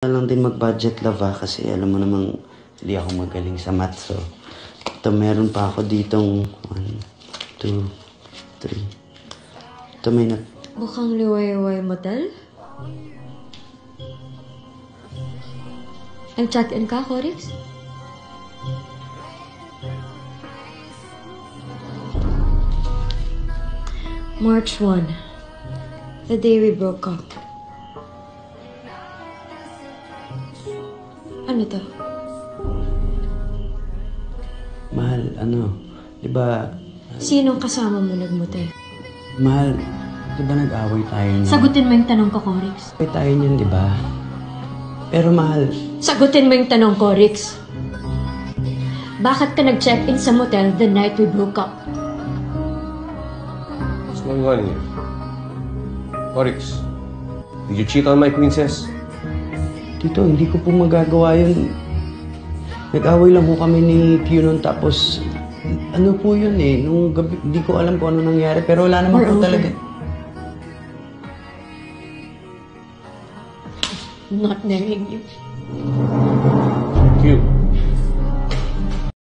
Lang din mag-budget love kasi alam mo namang hindi ako magaling sa math. So, ito meron pa ako ditong 1, 2, 3. Ito may Mukhang liway-way motel? Nag-check-in ka, Corix? March 1. The day we broke up. Ano to? Mahal, di ba, Sinong kasama mo nag-motel? mahal, di ba nag-away tayo niyan? Sagutin mo yung tanong ko, Corix. Away tayo niyan, di ba? Pero mahal, Sagutin mo yung tanong, Corix. Bakit ka nag-check-in sa motel the night we broke up? What's going on here? Oryx, did you cheat on my princess? Tito, hindi ko po magagawa yun. Nag-away lang po kami ni Q noon tapos, ano po yun eh, nung gabi, hindi ko alam kung ano nangyari pero wala naman po talaga. Not marrying you. Q,